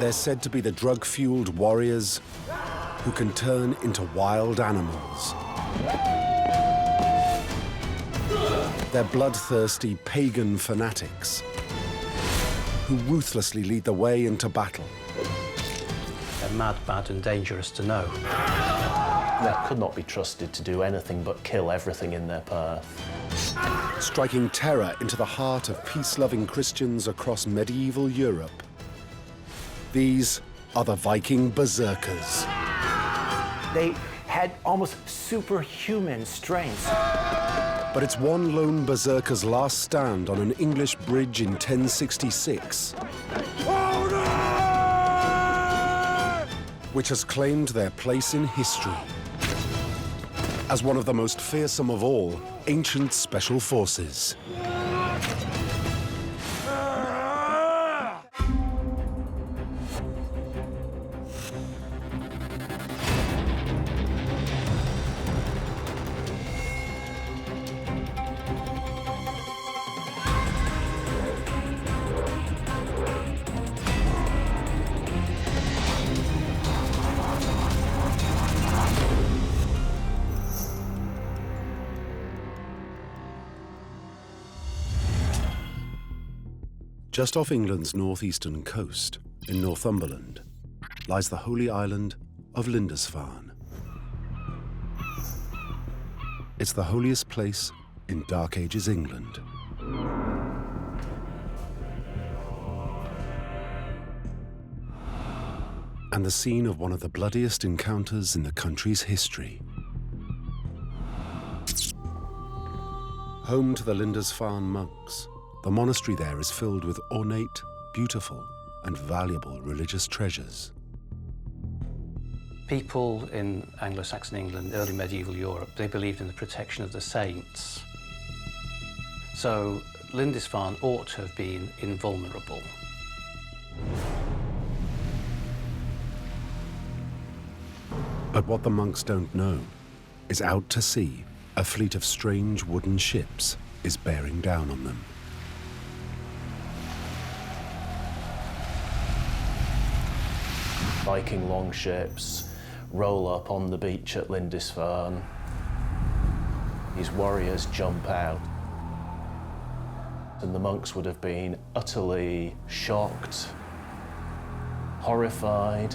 They're said to be the drug-fueled warriors who can turn into wild animals. They're bloodthirsty pagan fanatics who ruthlessly lead the way into battle. They're mad, bad, and dangerous to know. They could not be trusted to do anything but kill everything in their path. Striking terror into the heart of peace-loving Christians across medieval Europe. These are the Viking Berserkers. They had almost superhuman strength. But it's one lone berserker's last stand on an English bridge in 1066 which has claimed their place in history as one of the most fearsome of all ancient special forces. Just off England's northeastern coast, in Northumberland, lies the holy island of Lindisfarne. It's the holiest place in Dark Ages England. And the scene of one of the bloodiest encounters in the country's history. Home to the Lindisfarne monks, the monastery there is filled with ornate, beautiful, and valuable religious treasures. People in Anglo-Saxon England, early medieval Europe, they believed in the protection of the saints. So Lindisfarne ought to have been invulnerable. But what the monks don't know is out to sea, a fleet of strange wooden ships is bearing down on them. Viking longships roll up on the beach at Lindisfarne. These warriors jump out, and the monks would have been utterly shocked, horrified.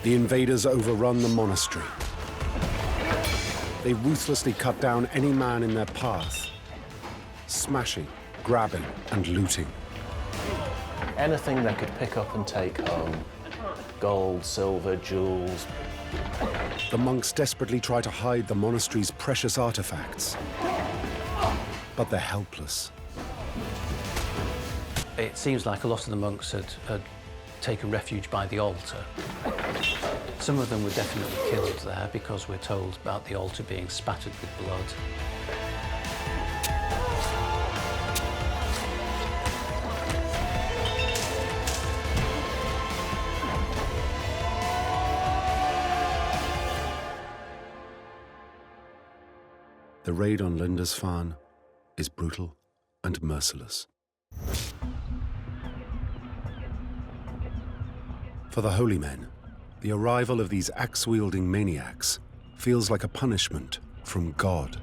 The invaders overrun the monastery. They ruthlessly cut down any man in their path, smashing, grabbing, and looting. Anything they could pick up and take home. Gold, silver, jewels. The monks desperately try to hide the monastery's precious artifacts, but they're helpless. It seems like a lot of the monks had taken refuge by the altar. Some of them were definitely killed there because we're told about the altar being spattered with blood. The raid on Lindisfarne is brutal and merciless. For the holy men, the arrival of these axe-wielding maniacs feels like a punishment from God.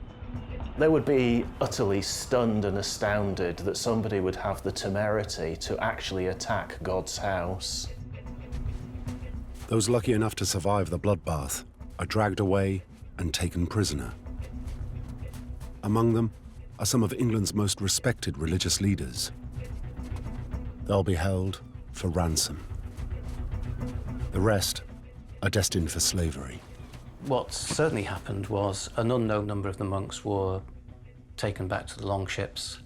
They would be utterly stunned and astounded that somebody would have the temerity to actually attack God's house. Those lucky enough to survive the bloodbath are dragged away and taken prisoner. Among them are some of England's most respected religious leaders. They'll be held for ransom. The rest are destined for slavery. What certainly happened was an unknown number of the monks were taken back to the longships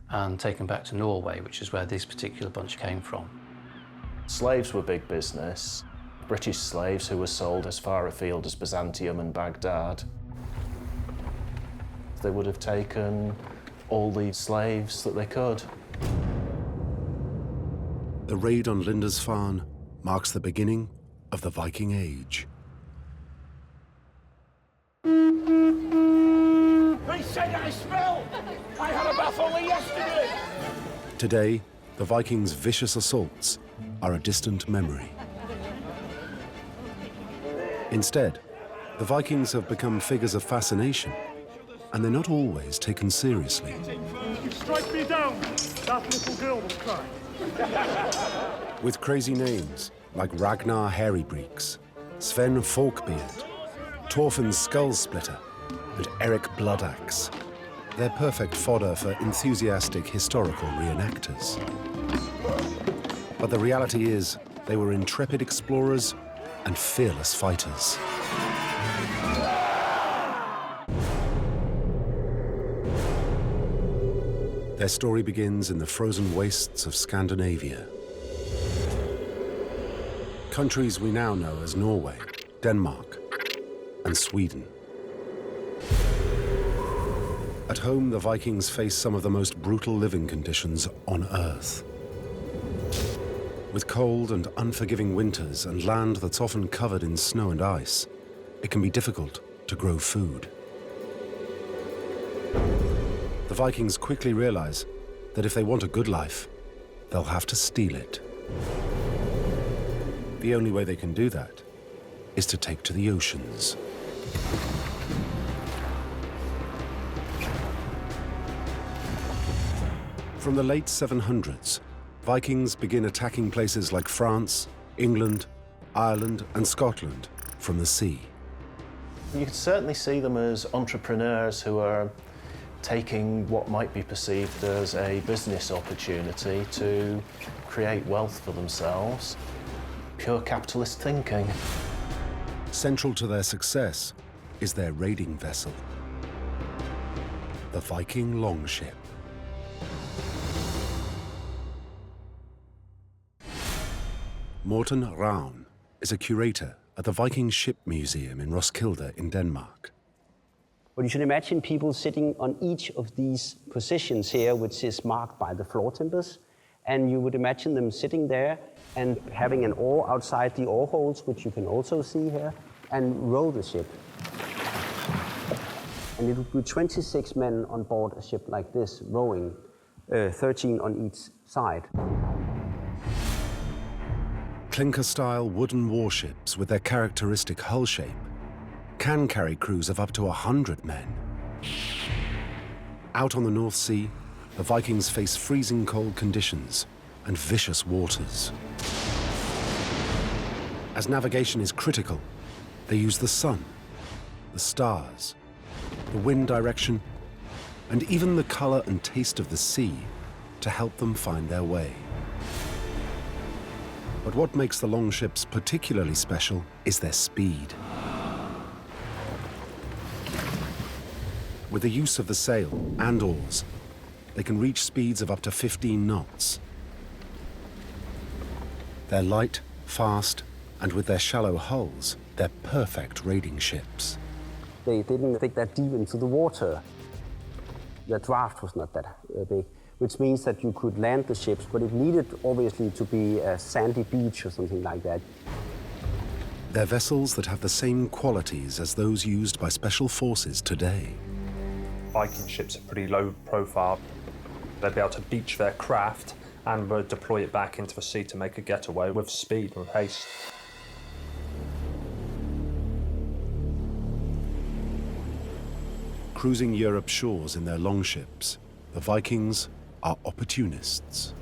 and taken back to Norway, which is where this particular bunch came from. Slaves were big business. British slaves who were sold as far afield as Byzantium and Baghdad. They would have taken all the slaves that they could. The raid on Lindisfarne marks the beginning of the Viking Age. They said I smell! I had a bath only yesterday! Today, the Vikings' vicious assaults are a distant memory. Instead, the Vikings have become figures of fascination, and they're not always taken seriously. You strike me down, that little girl will cry. With crazy names like Ragnar Hairybreeks, Sven Forkbeard, Thorfinn Skullsplitter, and Eric Bloodaxe. They're perfect fodder for enthusiastic historical reenactors. But the reality is, they were intrepid explorers and fearless fighters. Their story begins in the frozen wastes of Scandinavia. Countries we now know as Norway, Denmark, and Sweden. At home, the Vikings face some of the most brutal living conditions on Earth. With cold and unforgiving winters and land that's often covered in snow and ice, it can be difficult to grow food. The Vikings quickly realize that if they want a good life, they'll have to steal it. The only way they can do that is to take to the oceans. From the late 700s, Vikings begin attacking places like France, England, Ireland, and Scotland from the sea. You could certainly see them as entrepreneurs who are taking what might be perceived as a business opportunity to create wealth for themselves. Pure capitalist thinking. Central to their success is their raiding vessel, the Viking longship. Morten Ravn is a curator at the Viking Ship Museum in Roskilde in Denmark. But you should imagine people sitting on each of these positions here, which is marked by the floor timbers. And you would imagine them sitting there and having an oar outside the oar holes, which you can also see here, and row the ship. And it would be 26 men on board a ship like this, rowing, 13 on each side. Clinker-style wooden warships with their characteristic hull shape can carry crews of up to 100 men. Out on the North Sea, the Vikings face freezing cold conditions and vicious waters. As navigation is critical, they use the sun, the stars, the wind direction, and even the color and taste of the sea to help them find their way. But what makes the longships particularly special is their speed. With the use of the sail and oars, they can reach speeds of up to 15 knots. They're light, fast, and with their shallow hulls, they're perfect raiding ships. They didn't dig that deep into the water. The draft was not that big, which means that you could land the ships, but it needed obviously to be a sandy beach or something like that. They're vessels that have the same qualities as those used by special forces today. Viking ships are pretty low profile. They'd be able to beach their craft and deploy it back into the sea to make a getaway with speed and haste. Cruising Europe's shores in their longships, the Vikings are opportunists.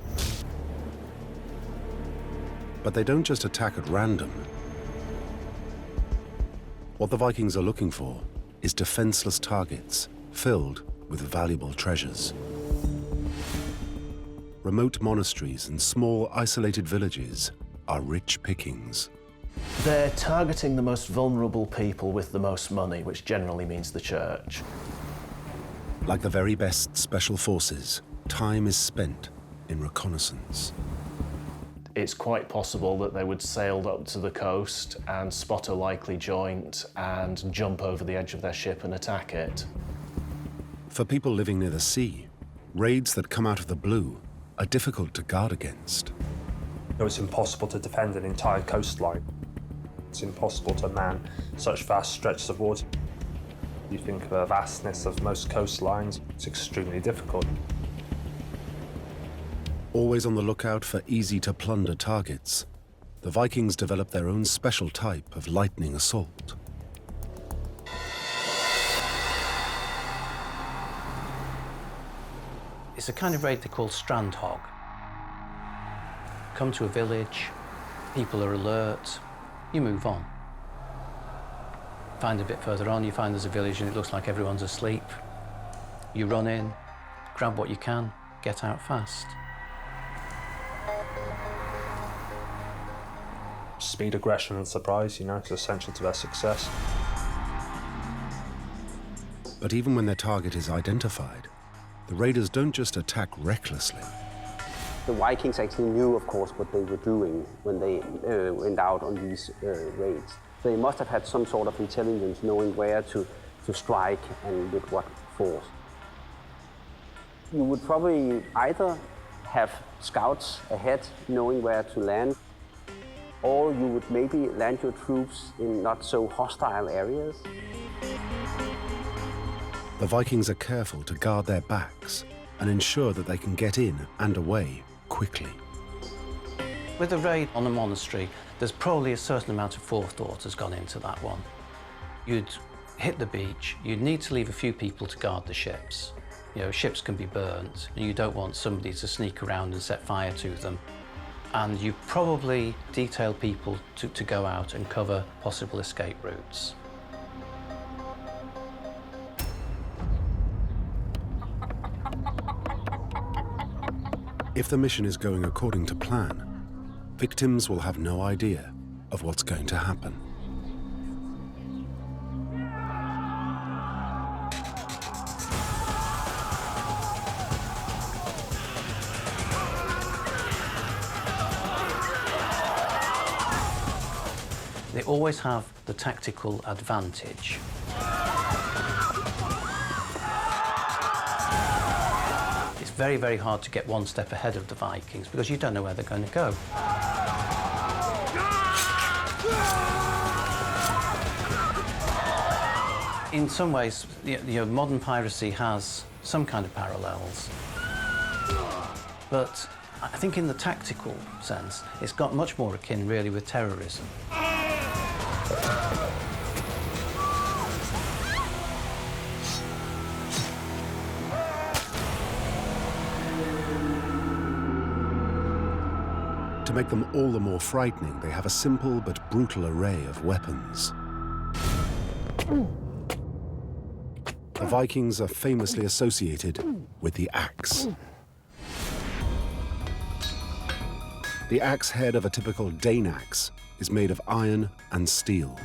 But they don't just attack at random. What the Vikings are looking for is defenseless targets filled with valuable treasures. Remote monasteries and small isolated villages are rich pickings. They're targeting the most vulnerable people with the most money, which generally means the church. Like the very best special forces, time is spent in reconnaissance. It's quite possible that they would sail up to the coast and spot a likely joint and jump over the edge of their ship and attack it. For people living near the sea, raids that come out of the blue are difficult to guard against. It's impossible to defend an entire coastline. It's impossible to man such vast stretches of water. You think of the vastness of most coastlines, it's extremely difficult. Always on the lookout for easy-to-plunder targets, the Vikings developed their own special type of lightning assault. It's a kind of raid they call strand hog. Come to a village, people are alert, you move on. Find a bit further on, you find there's a village and it looks like everyone's asleep. You run in, grab what you can, get out fast. Speed, aggression and surprise, it's essential to their success. But even when their target is identified, the raiders don't just attack recklessly. The Vikings actually knew, of course, what they were doing when they went out on these raids. They must have had some sort of intelligence, knowing where to strike and with what force. You would probably either have scouts ahead, knowing where to land, or you would maybe land your troops in not so hostile areas. The Vikings are careful to guard their backs and ensure that they can get in and away quickly. With a raid on a monastery, there's probably a certain amount of forethought has gone into that one. You'd hit the beach, you'd need to leave a few people to guard the ships. Ships can be burnt, and you don't want somebody to sneak around and set fire to them. And you probably detail people to go out and cover possible escape routes. If the mission is going according to plan, victims will have no idea of what's going to happen. They always have the tactical advantage. It's very, very hard to get one step ahead of the Vikings because you don't know where they're going to go. In some ways, modern piracy has some kind of parallels. But I think in the tactical sense, it's got much more akin, really, with terrorism. To make them all the more frightening, they have a simple but brutal array of weapons. The Vikings are famously associated with the axe. The axe head of a typical Dane axe is made of iron and steel.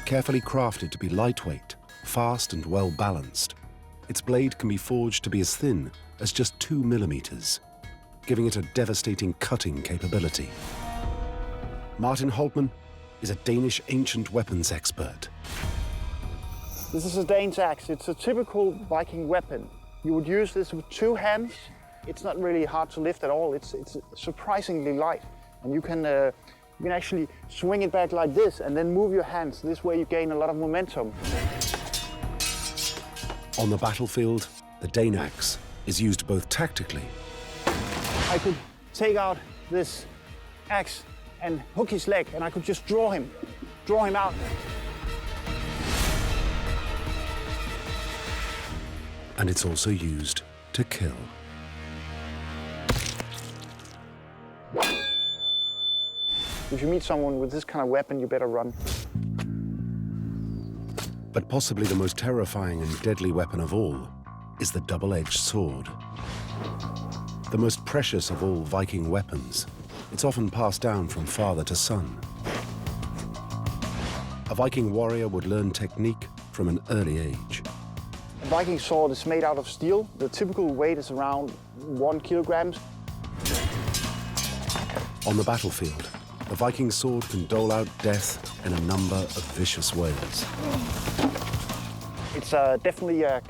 Carefully crafted to be lightweight, fast and well balanced, its blade can be forged to be as thin as just 2 millimeters, giving it a devastating cutting capability. Martin Holtman is a Danish ancient weapons expert. This is a Dane's axe. It's a typical Viking weapon. You would use this with 2 hands. It's not really hard to lift at all. It's surprisingly light. And you can actually swing it back like this and then move your hands. This way you gain a lot of momentum. On the battlefield, the Dane axe is used both tactically. I could take out this axe and hook his leg, and I could just draw him out. And it's also used to kill. If you meet someone with this kind of weapon, you better run. But possibly the most terrifying and deadly weapon of all is the double-edged sword. The most precious of all Viking weapons, it's often passed down from father to son. A Viking warrior would learn technique from an early age. A Viking sword is made out of steel. The typical weight is around 1 kilogram. On the battlefield, the Viking sword can dole out death in a number of vicious ways. It's definitely a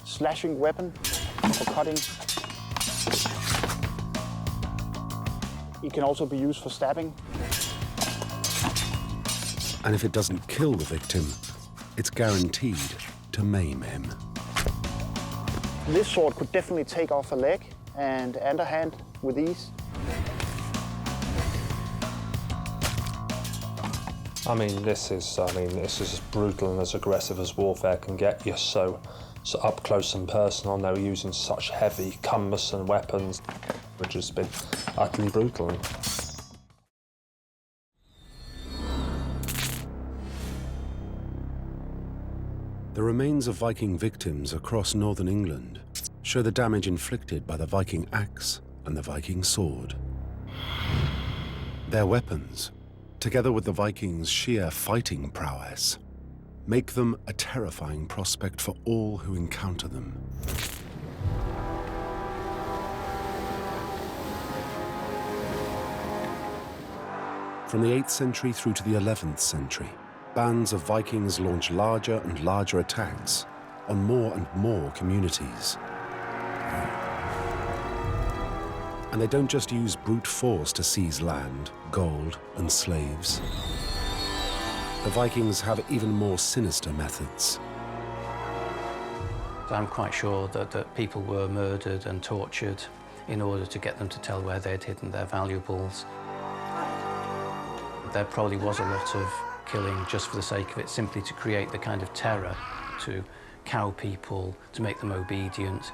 slashing weapon for cutting. It can also be used for stabbing. And if it doesn't kill the victim, it's guaranteed to maim him. This sword could definitely take off a leg and a hand with ease. I mean, this is as brutal and as aggressive as warfare can get. You're so up close and personal, and they're using such heavy, cumbersome weapons, which has been utterly brutal. The remains of Viking victims across northern England show the damage inflicted by the Viking axe and the Viking sword. Their weapons, together with the Vikings' sheer fighting prowess, make them a terrifying prospect for all who encounter them. From the 8th century through to the 11th century, bands of Vikings launch larger and larger attacks on more and more communities. And they don't just use brute force to seize land, gold, and slaves. The Vikings have even more sinister methods. I'm quite sure that people were murdered and tortured in order to get them to tell where they'd hidden their valuables. There probably was a lot of killing just for the sake of it, simply to create the kind of terror, to cow people, to make them obedient.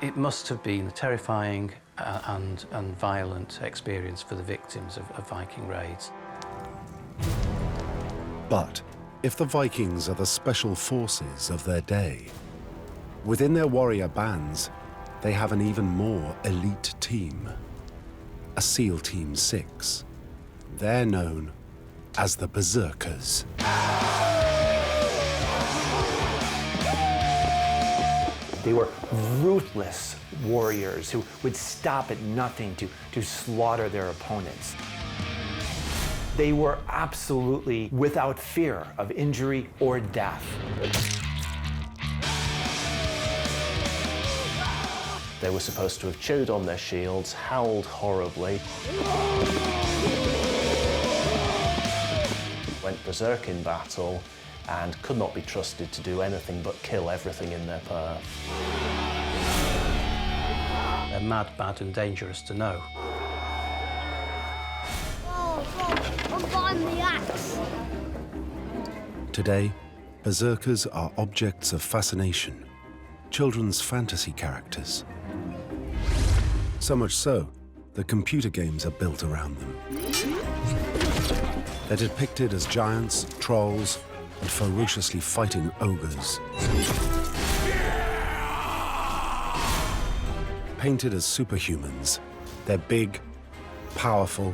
It must have been a terrifying and violent experience for the victims of Viking raids. But if the Vikings are the special forces of their day, within their warrior bands, they have an even more elite team, a SEAL Team 6. They're known as the Berserkers. They were ruthless warriors who would stop at nothing to slaughter their opponents. They were absolutely without fear of injury or death. They were supposed to have chewed on their shields, howled horribly, went berserk in battle, and could not be trusted to do anything but kill everything in their path. They're mad, bad, and dangerous to know. I'm buying the axe. Today, Berserkers are objects of fascination, children's fantasy characters. So much so that computer games are built around them. They're depicted as giants, trolls, and ferociously fighting ogres. Painted as superhumans, they're big, powerful,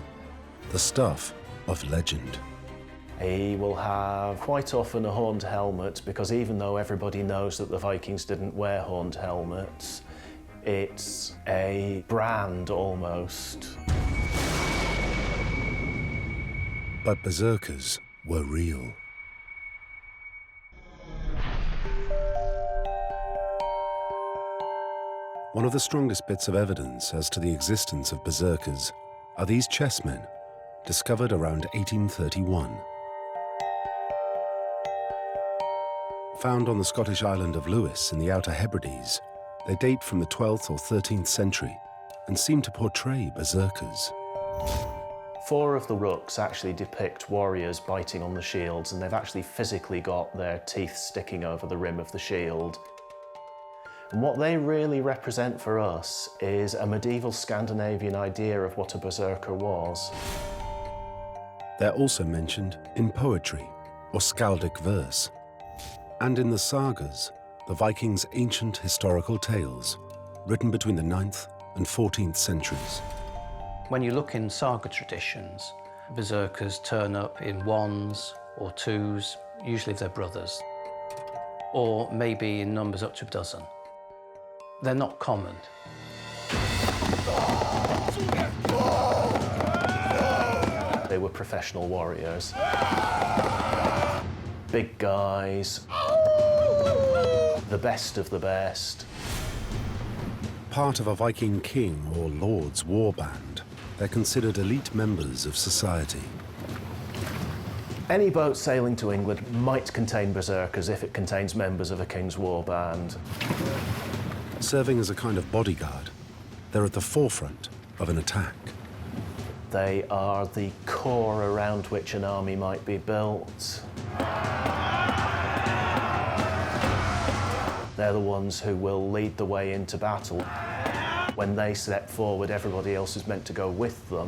the stuff of legend. He will have quite often a horned helmet, because even though everybody knows that the Vikings didn't wear horned helmets, it's a brand almost. But Berserkers were real. One of the strongest bits of evidence as to the existence of Berserkers are these chessmen, discovered around 1831. Found on the Scottish island of Lewis in the Outer Hebrides, they date from the 12th or 13th century and seem to portray berserkers. 4 of the rooks actually depict warriors biting on the shields, and they've actually physically got their teeth sticking over the rim of the shield. And what they really represent for us is a medieval Scandinavian idea of what a berserker was. They're also mentioned in poetry or skaldic verse, and in the sagas, the Vikings' ancient historical tales, written between the 9th and 14th centuries. When you look in saga traditions, berserkers turn up in 1s or 2s, usually if they're brothers, or maybe in numbers up to a dozen. They're not common. They were professional warriors. Big guys, the best of the best. part of a Viking king or lord's war band, they're considered elite members of society. Any boat sailing to England might contain berserkers if it contains members of a king's war band. Serving as a kind of bodyguard, they're at the forefront of an attack. They are the core around which an army might be built. They're the ones who will lead the way into battle. When they step forward, everybody else is meant to go with them.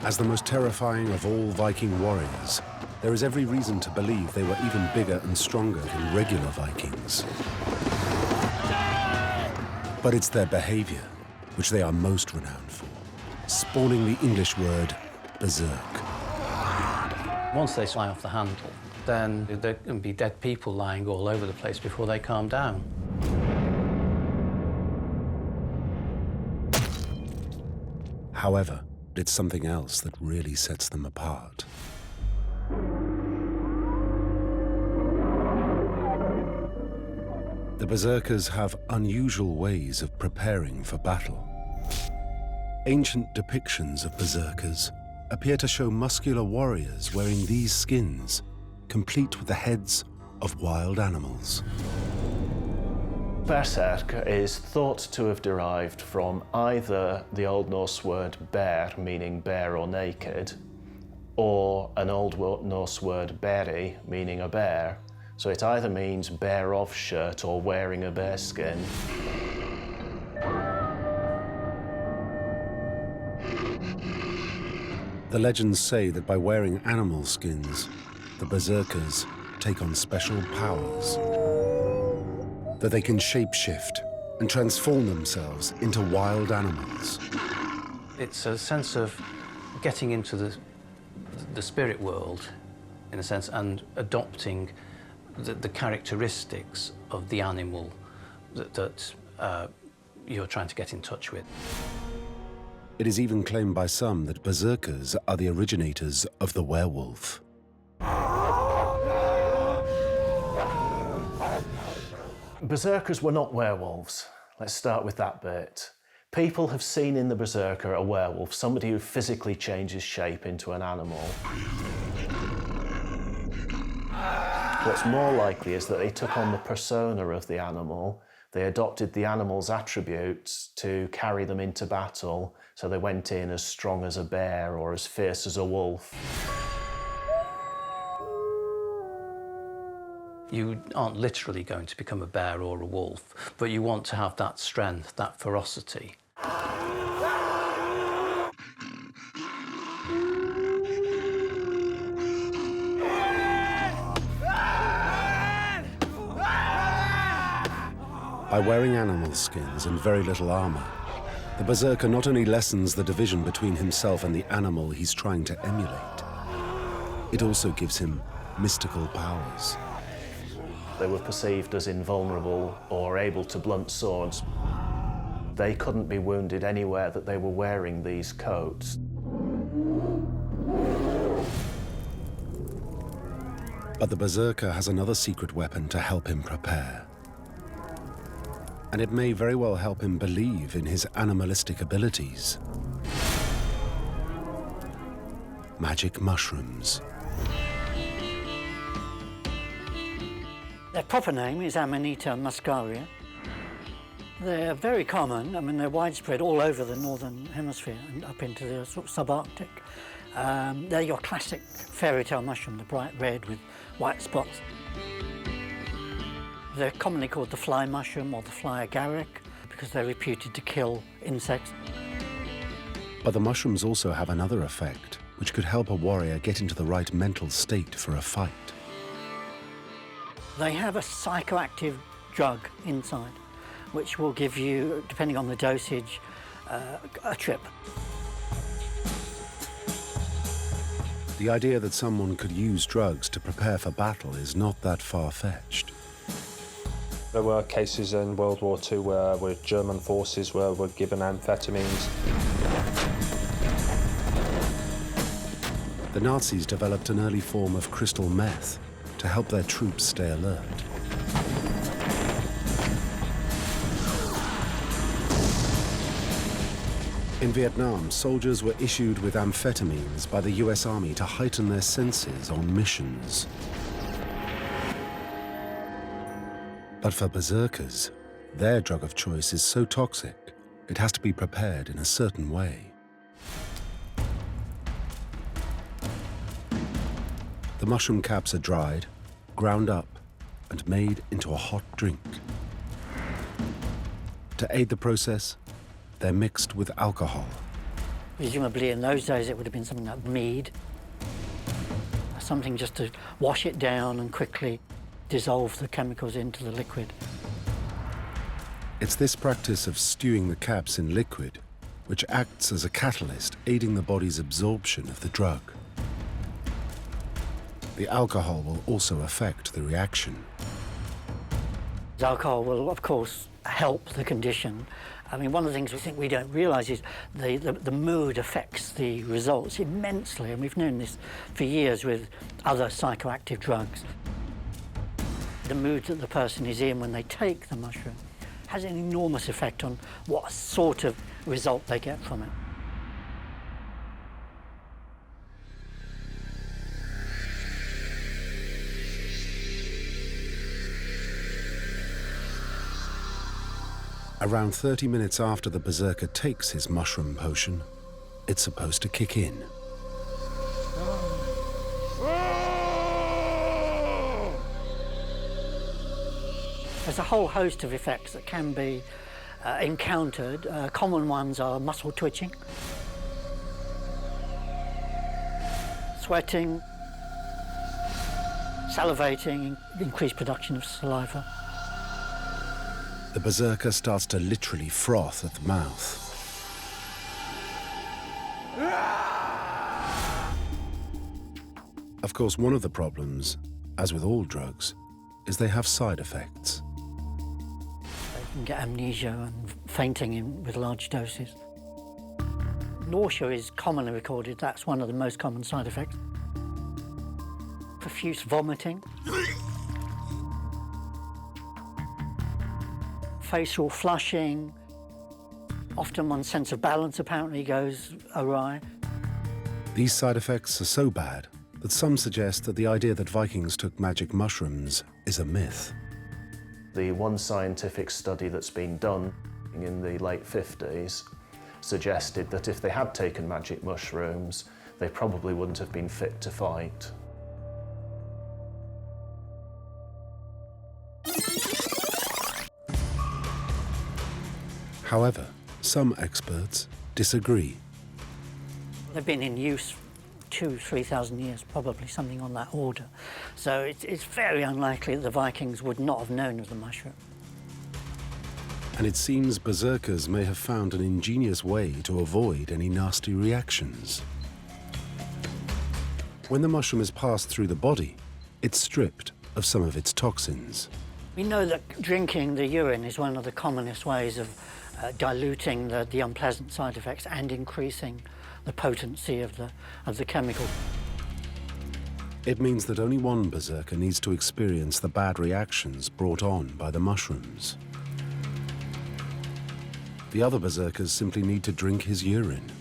As the most terrifying of all Viking warriors, there is every reason to believe they were even bigger and stronger than regular Vikings. But it's their behavior which they are most renowned for, spawning the English word berserk. Once they fly off the handle, then there can be dead people lying all over the place before they calm down. However, it's something else that really sets them apart. The berserkers have unusual ways of preparing for battle. Ancient depictions of berserkers appear to show muscular warriors wearing these skins, complete with the heads of wild animals. Berserk is thought to have derived from either the Old Norse word bear, meaning bare or naked, or an Old Norse word beri, meaning a bear. So it either means bare off shirt or wearing a bear skin. The legends say that by wearing animal skins, the berserkers take on special powers. That they can shapeshift and transform themselves into wild animals. It's a sense of getting into the spirit world, in a sense, and adopting the characteristics of the animal that you're trying to get in touch with. It is even claimed by some that berserkers are the originators of the werewolf. Berserkers were not werewolves. Let's start with that bit. People have seen in the berserker a werewolf, somebody who physically changes shape into an animal. What's more likely is that they took on the persona of the animal, they adopted the animal's attributes to carry them into battle, so they went in as strong as a bear or as fierce as a wolf. You aren't literally going to become a bear or a wolf, but you want to have that strength, that ferocity. By wearing animal skins and very little armor, the berserker not only lessens the division between himself and the animal he's trying to emulate, it also gives him mystical powers. They were perceived as invulnerable or able to blunt swords. They couldn't be wounded anywhere that they were wearing these coats. But the berserker has another secret weapon to help him prepare. And it may very well help him believe in his animalistic abilities. Magic mushrooms. Their proper name is Amanita muscaria. They're very common. I mean, they're widespread all over the northern hemisphere and up into the sort of subarctic. They're your classic fairy tale mushroom, the bright red with white spots. They're commonly called the fly mushroom or the fly agaric because they're reputed to kill insects. But the mushrooms also have another effect, which could help a warrior get into the right mental state for a fight. They have a psychoactive drug inside, which will give you, depending on the dosage, a trip. The idea that someone could use drugs to prepare for battle is not that far-fetched. There were cases in World War II where German forces were given amphetamines. The Nazis developed an early form of crystal meth to help their troops stay alert. In Vietnam, soldiers were issued with amphetamines by the US Army to heighten their senses on missions. But for berserkers, their drug of choice is so toxic, it has to be prepared in a certain way. The mushroom caps are dried, ground up, and made into a hot drink. To aid the process, they're mixed with alcohol. Presumably in those days it would have been something like mead, something just to wash it down and quickly dissolve the chemicals into the liquid. It's this practice of stewing the caps in liquid which acts as a catalyst, aiding the body's absorption of the drug. The alcohol will also affect the reaction. The alcohol will, of course, help the condition. I mean, one of the things we think we don't realise is the mood affects the results immensely, and we've known this for years with other psychoactive drugs. The mood that the person is in when they take the mushroom has an enormous effect on what sort of result they get from it. Around 30 minutes after the berserker takes his mushroom potion, it's supposed to kick in. There's a whole host of effects that can be encountered. Common ones are muscle twitching, sweating, salivating, increased production of saliva. The berserker starts to literally froth at the mouth. Of course, one of the problems, as with all drugs, is they have side effects. They can get amnesia and fainting with large doses. Nausea is commonly recorded. That's one of the most common side effects. Profuse vomiting. Facial flushing. Often one's sense of balance apparently goes awry. These side effects are so bad that some suggest that the idea that Vikings took magic mushrooms is a myth. The one scientific study that's been done in the late 50s suggested that if they had taken magic mushrooms, they probably wouldn't have been fit to fight. However, some experts disagree. They've been in use 2,000–3,000 years, probably something on that order. So it's very unlikely that the Vikings would not have known of the mushroom. And it seems berserkers may have found an ingenious way to avoid any nasty reactions. When the mushroom is passed through the body, it's stripped of some of its toxins. We know that drinking the urine is one of the commonest ways of diluting the unpleasant side effects and increasing the potency of the chemical. It means that only one berserker needs to experience the bad reactions brought on by the mushrooms. The other berserkers simply need to drink his urine.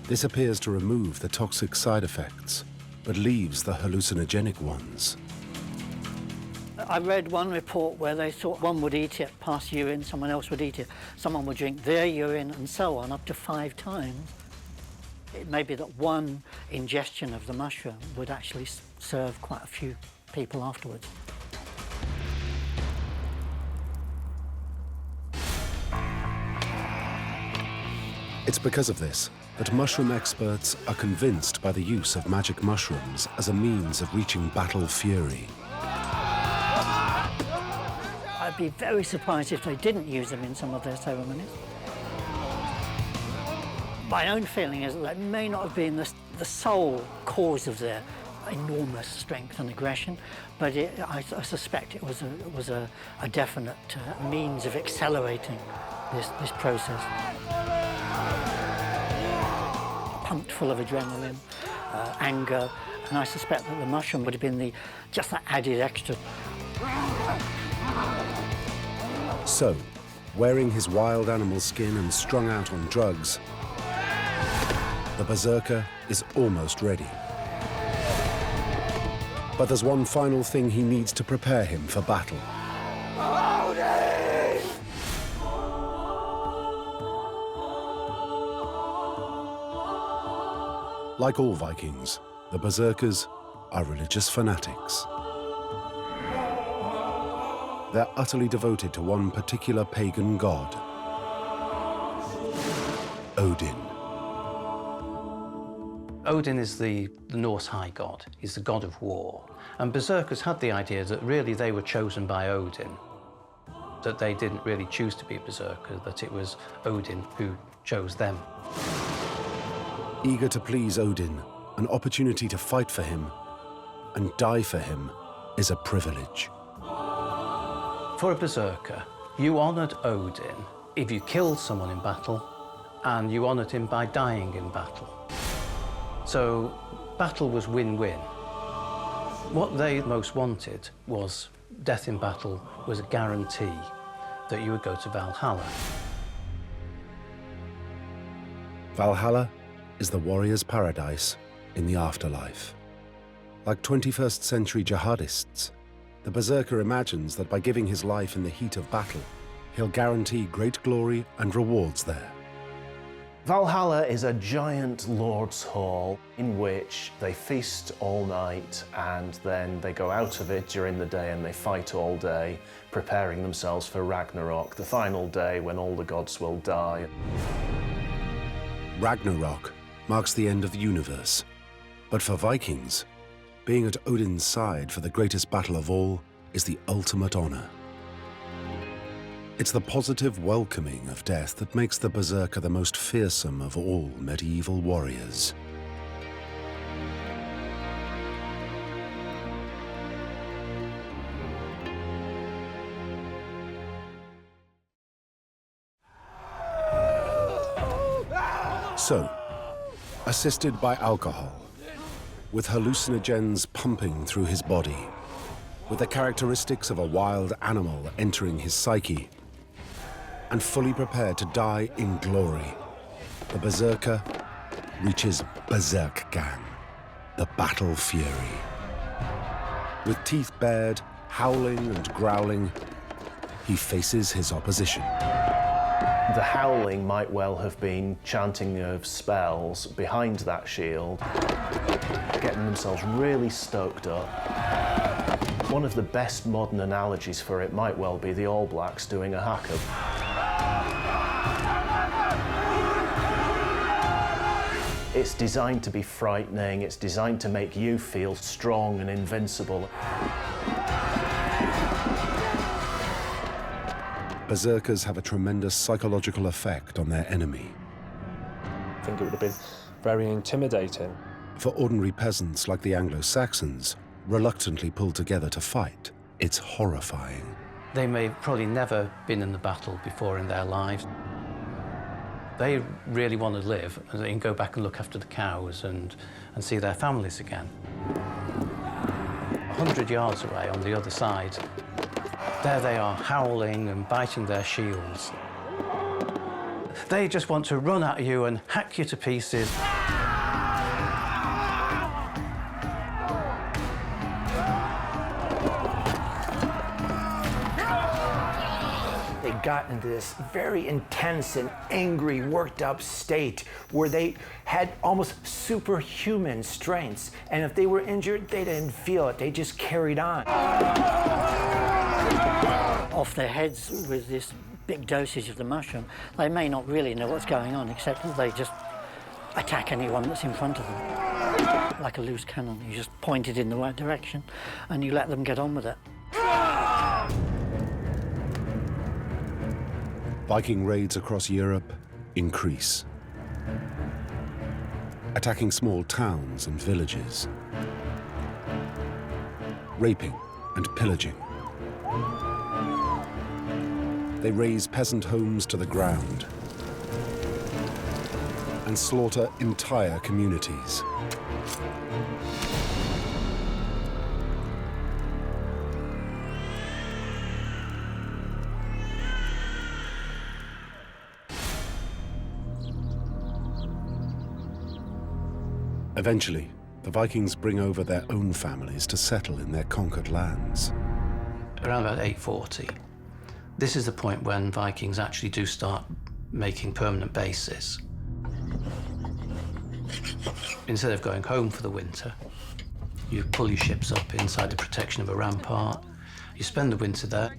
This appears to remove the toxic side effects, but leaves the hallucinogenic ones. I read one report where they thought one would eat it, pass urine, someone else would eat it, someone would drink their urine, and so on, up to 5 times. It may be that one ingestion of the mushroom would actually serve quite a few people afterwards. It's because of this that mushroom experts are convinced by the use of magic mushrooms as a means of reaching battle fury. I'd be very surprised if they didn't use them in some of their ceremonies. My own feeling is that that may not have been the sole cause of their enormous strength and aggression, but I suspect it was a definite means of accelerating this process. Pumped full of adrenaline, anger, and I suspect that the mushroom would have been just that added extra. So, Wearing his wild animal skin and strung out on drugs, the Berserker is almost ready. But there's one final thing he needs to prepare him for battle. Like all Vikings, the Berserkers are religious fanatics. They're utterly devoted to one particular pagan god, Odin. Odin is the Norse high god. He's the god of war. And Berserkers had the idea that really they were chosen by Odin, that they didn't really choose to be Berserker, that it was Odin who chose them. Eager to please Odin, an opportunity to fight for him and die for him is a privilege. For a Berserker, you honoured Odin if you killed someone in battle, and you honoured him by dying in battle. So battle was win-win. What they most wanted was death in battle was a guarantee that you would go to Valhalla. Valhalla is the warrior's paradise in the afterlife. Like 21st century jihadists, the Berserker imagines that by giving his life in the heat of battle, he'll guarantee great glory and rewards there. Valhalla is a giant lord's hall in which they feast all night and then they go out of it during the day and they fight all day, preparing themselves for Ragnarok, the final day when all the gods will die. Ragnarok marks the end of the universe. But for Vikings, being at Odin's side for the greatest battle of all is the ultimate honor. It's the positive welcoming of death that makes the Berserker the most fearsome of all medieval warriors. So, assisted by alcohol, with hallucinogens pumping through his body, with the characteristics of a wild animal entering his psyche, and fully prepared to die in glory, the Berserker reaches Berserkgang, the battle fury. With teeth bared, howling and growling, he faces his opposition. The howling might well have been chanting of spells behind that shield, getting themselves really stoked up. One of the best modern analogies for it might well be the All Blacks doing a haka. It's designed to be frightening, it's designed to make you feel strong and invincible. Berserkers have a tremendous psychological effect on their enemy. I think it would have been very intimidating. For ordinary peasants like the Anglo-Saxons, reluctantly pulled together to fight, it's horrifying. They may have probably never been in the battle before in their lives. They really want to live and go back and look after the cows and see their families again. 100 yards away on the other side, there they are howling and biting their shields. They just want to run at you and hack you to pieces. They got into this very intense and angry, worked up state where they had almost superhuman strengths. And if they were injured, they didn't feel it. They just carried on. Off their heads with this big dosage of the mushroom, they may not really know what's going on, except that they just attack anyone that's in front of them. Like a loose cannon, you just point it in the right direction and you let them get on with it. Viking raids across Europe increase, attacking small towns and villages, raping and pillaging. They raze peasant homes to the ground and slaughter entire communities. Eventually, the Vikings bring over their own families to settle in their conquered lands. Around about 840, this is the point when Vikings actually do start making permanent bases. Instead of going home for the winter, you pull your ships up inside the protection of a rampart, you spend the winter there,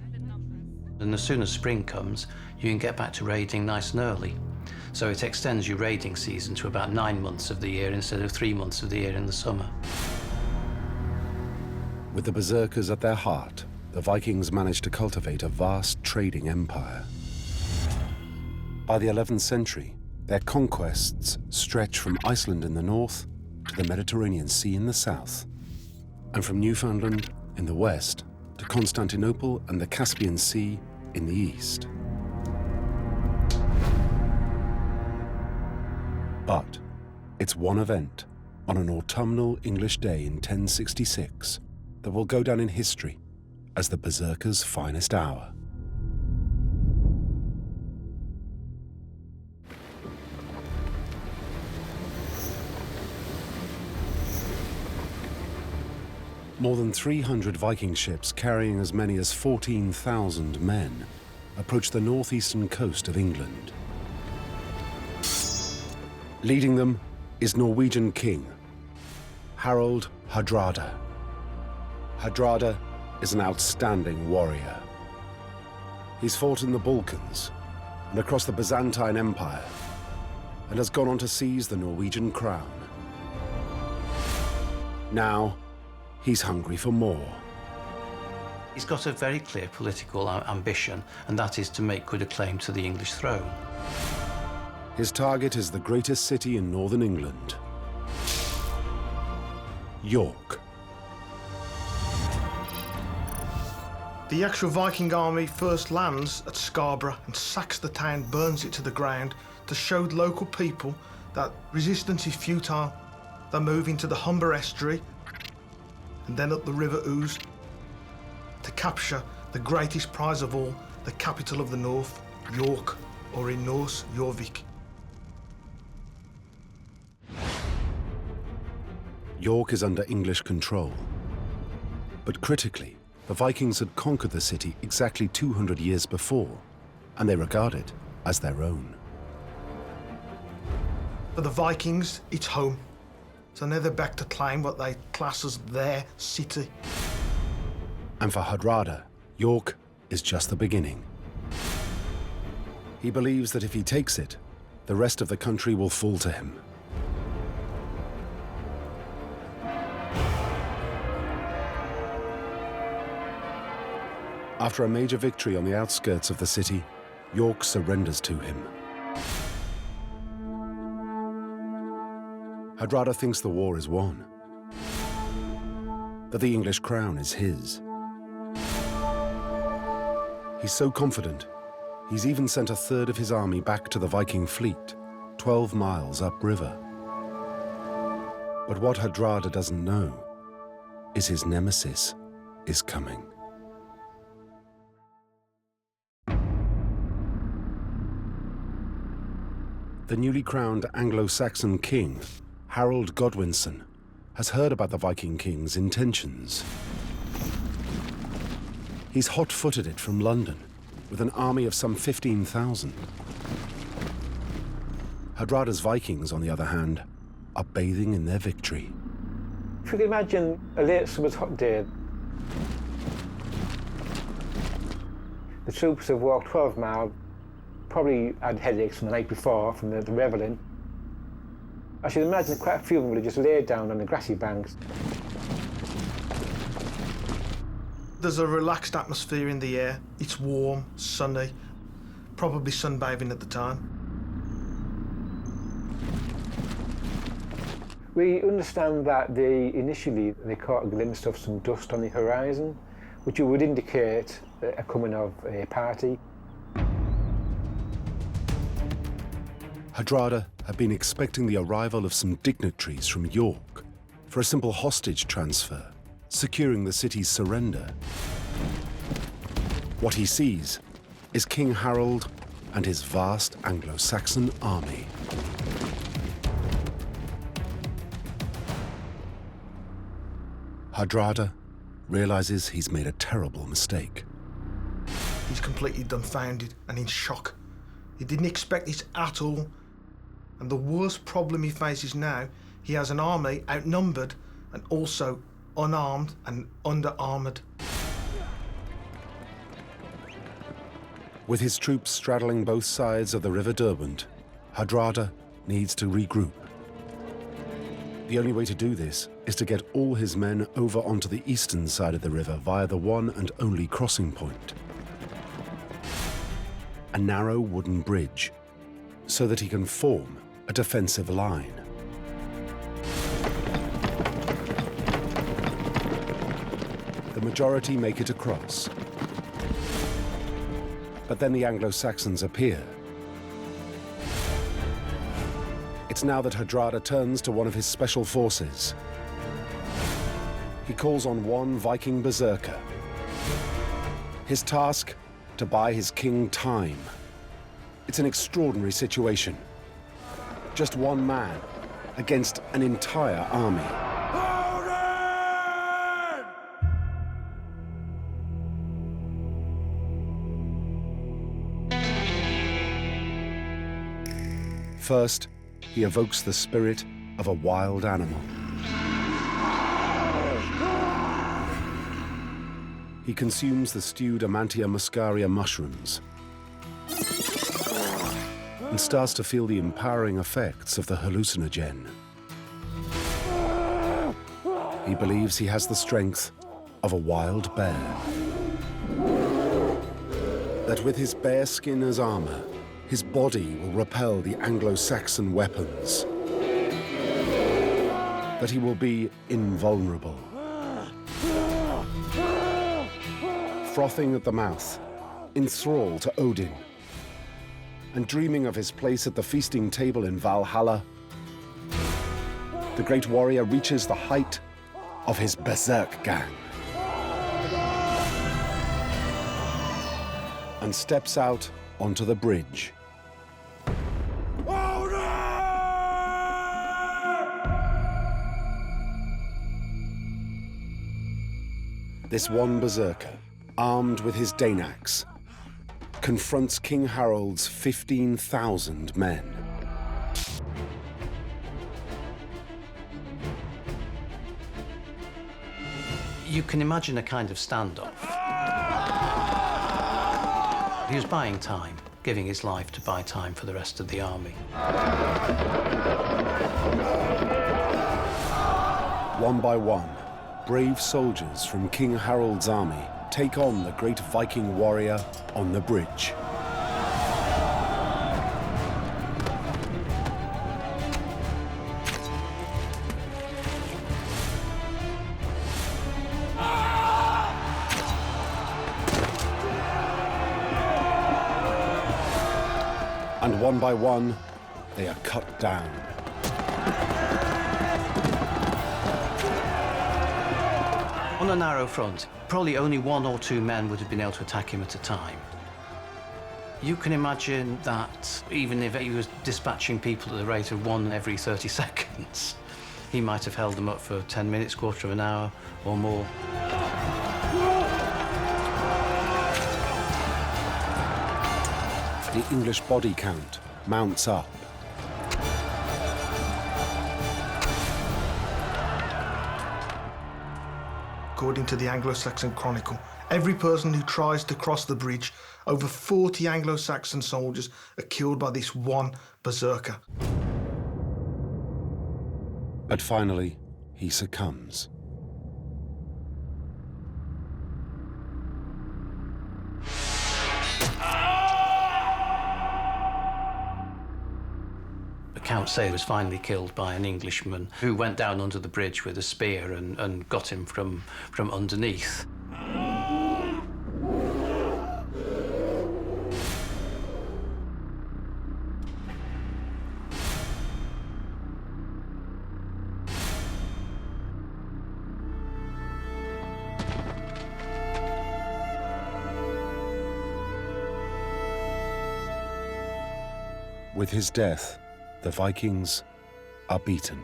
and as soon as spring comes, you can get back to raiding nice and early. So it extends your raiding season to about 9 months of the year instead of 3 months of the year in the summer. With the Berserkers at their heart, the Vikings managed to cultivate a vast trading empire. By the 11th century, their conquests stretch from Iceland in the north to the Mediterranean Sea in the south, and from Newfoundland in the west to Constantinople and the Caspian Sea in the east. But it's one event on an autumnal English day in 1066 that will go down in history as the Berserkers' finest hour. More than 300 Viking ships carrying as many as 14,000 men approach the northeastern coast of England. Leading them is Norwegian king Harald Hardrada. Hardrada is an outstanding warrior. He's fought in the Balkans and across the Byzantine Empire and has gone on to seize the Norwegian crown. Now, he's hungry for more. He's got a very clear political ambition, and that is to make good a claim to the English throne. His target is the greatest city in northern England, York. The actual Viking army first lands at Scarborough and sacks the town, burns it to the ground to show the local people that resistance is futile. They move into the Humber estuary and then up the River Ouse to capture the greatest prize of all, the capital of the north, York, or in Norse, Jorvik. York is under English control. But critically, the Vikings had conquered the city exactly 200 years before, and they regard it as their own. For the Vikings, it's home. So now they're back to claim what they class as their city. And for Hardrada, York is just the beginning. He believes that if he takes it, the rest of the country will fall to him. After a major victory on the outskirts of the city, York surrenders to him. Hardrada thinks the war is won, that the English crown is his. He's so confident, he's even sent a third of his army back to the Viking fleet, 12 miles upriver. But what Hardrada doesn't know is his nemesis is coming. The newly crowned Anglo-Saxon king, Harold Godwinson, has heard about the Viking king's intentions. He's hot-footed it from London with an army of some 15,000. Hardrada's Vikings, on the other hand, are bathing in their victory. If you can imagine a late summer's hot day, the troops have walked 12 miles, probably had headaches from the night before from the revelling. I should imagine that quite a few of them would have just laid down on the grassy banks. There's a relaxed atmosphere in the air. It's warm, sunny, probably sunbathing at the time. We understand that initially they caught a glimpse of some dust on the horizon, which would indicate a coming of a party. Hardrada had been expecting the arrival of some dignitaries from York for a simple hostage transfer, securing the city's surrender. What he sees is King Harold and his vast Anglo-Saxon army. Hardrada realizes he's made a terrible mistake. He's completely dumbfounded and in shock. He didn't expect this at all. And the worst problem he faces now, he has an army outnumbered and also unarmed and under-armoured. With his troops straddling both sides of the River Derwent, Hardrada needs to regroup. The only way to do this is to get all his men over onto the eastern side of the river via the one and only crossing point. A narrow wooden bridge, so that he can form a defensive line. The majority make it across. But then the Anglo-Saxons appear. It's now that Hardrada turns to one of his special forces. He calls on one Viking Berserker. His task, to buy his king time. It's an extraordinary situation. Just one man against an entire army. First, he evokes the spirit of a wild animal. He consumes the stewed Amantia muscaria mushrooms and starts to feel the empowering effects of the hallucinogen. He believes he has the strength of a wild bear. That with his bear skin as armor, his body will repel the Anglo-Saxon weapons. That he will be invulnerable. Frothing at the mouth, in thrall to Odin, and dreaming of his place at the feasting table in Valhalla, the great warrior reaches the height of his berserk gang and steps out onto the bridge. This one berserker, armed with his Danax, confronts King Harold's 15,000 men. You can imagine a kind of standoff. He was buying time, giving his life to buy time for the rest of the army. One by one, brave soldiers from King Harold's army take on the great Viking warrior on the bridge. And one by one, they are cut down. On a narrow front, probably only one or two men would have been able to attack him at a time. You can imagine that even if he was dispatching people at the rate of one every 30 seconds, he might have held them up for 10 minutes, quarter of an hour or more. The English body count mounts up. According to the Anglo-Saxon Chronicle, every person who tries to cross the bridge, over 40 Anglo-Saxon soldiers are killed by this one berserker. But finally, he succumbs. Count Say was finally killed by an Englishman who went down under the bridge with a spear and got him from underneath. With his death, the Vikings are beaten.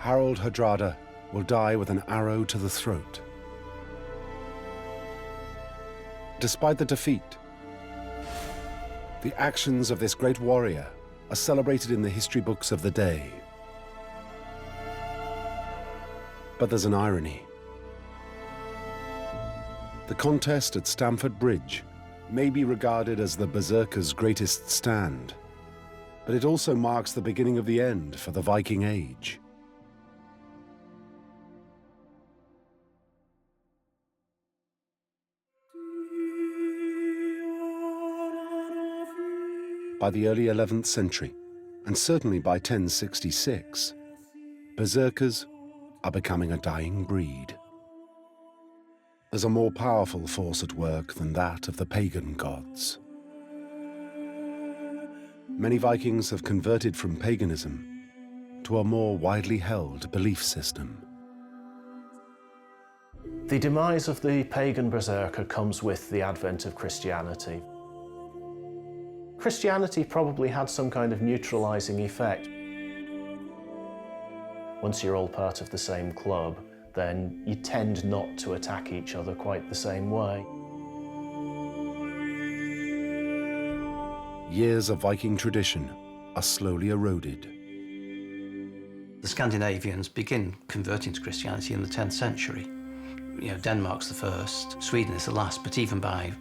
Harald Hardrada will die with an arrow to the throat. Despite the defeat, the actions of this great warrior are celebrated in the history books of the day. But there's an irony. The contest at Stamford Bridge may be regarded as the Berserkers' greatest stand, but it also marks the beginning of the end for the Viking Age. By the early 11th century, and certainly by 1066, Berserkers are becoming a dying breed. There's a more powerful force at work than that of the pagan gods. Many Vikings have converted from paganism to a more widely held belief system. The demise of the pagan berserker comes with the advent of Christianity. Christianity probably had some kind of neutralizing effect. Once you're all part of the same club, then you tend not to attack each other quite the same way. Years of Viking tradition are slowly eroded. The Scandinavians begin converting to Christianity in the 10th century. You know, Denmark's the first, Sweden is the last, but even by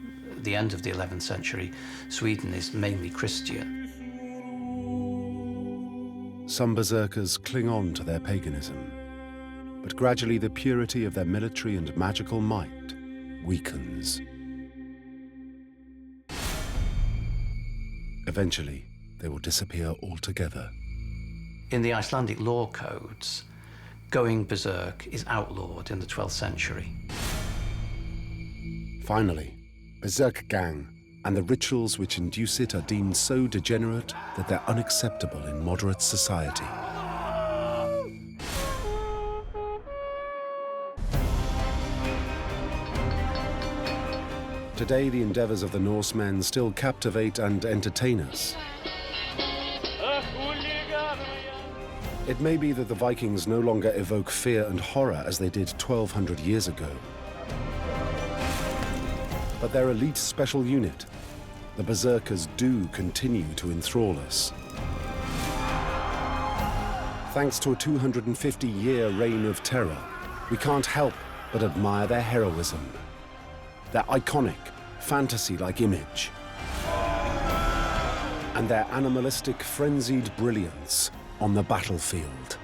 the end of the 11th century, Sweden is mainly Christian. Some berserkers cling on to their paganism, but gradually the purity of their military and magical might weakens. Eventually, they will disappear altogether. In the Icelandic law codes, going berserk is outlawed in the 12th century. Finally, Berserkgang and the rituals which induce it are deemed so degenerate that they're unacceptable in moderate society. Today, the endeavors of the Norsemen still captivate and entertain us. It may be that the Vikings no longer evoke fear and horror as they did 1,200 years ago. But their elite special unit, the Berserkers, do continue to enthrall us. Thanks to a 250-year reign of terror, we can't help but admire their heroism, their iconic, fantasy-like image, and their animalistic, frenzied brilliance on the battlefield.